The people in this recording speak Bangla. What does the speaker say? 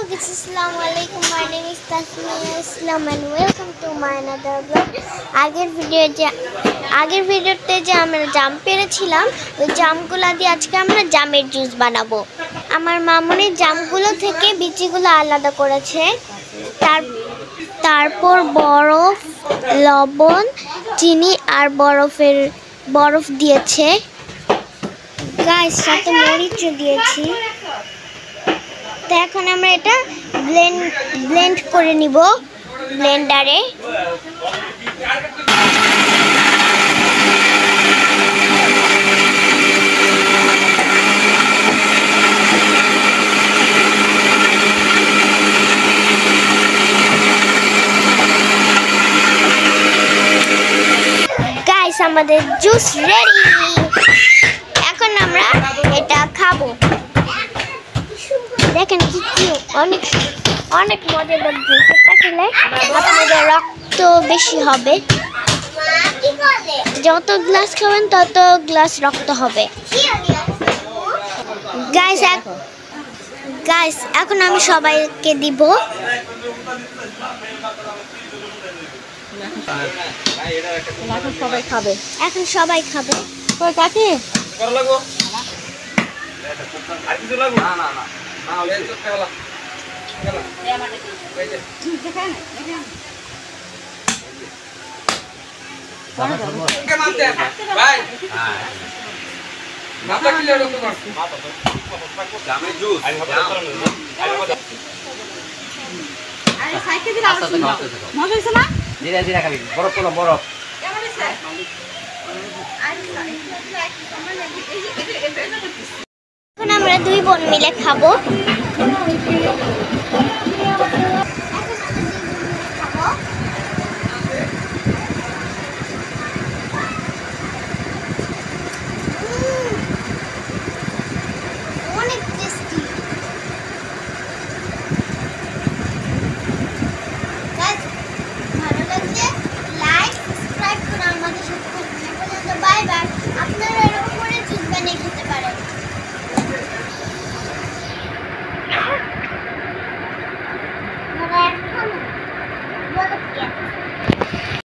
guys, Assalamualaikum. My name is Tasmia Islam and welcome to my another vlog. আগের ভিডিওতে যে আমরা জাম পেরেছিলাম ওই জামগুলো দিয়ে আজকে আমরা জামের জুস বানাবো। আমার মামুনি জামগুলো থেকে বিচিগুলো আলাদা করেছে, তারপর বরফ, লবণ, চিনি আর বরফ দিয়েছে। গাইস সাথে মরিচও দিয়েছি। তো এখন আমরা এটা ব্লেন্ড করে নিব ব্লেন্ডারে। গাইস আমাদের জুস রেডি। এখন আমরা এটা খাবো। দেখেন কি অনেক মজাদার জুস। এটা খেলে আপনাদের রক্ত বেশি হবে, যত গ্লাস খাবেন তত গ্লাস রক্ত হবে। গাইস এখন আমি সবাইকে দিব। এখন সবাই খাবে। কাকি এখন আমরা দুই বোন মিলে খাবো।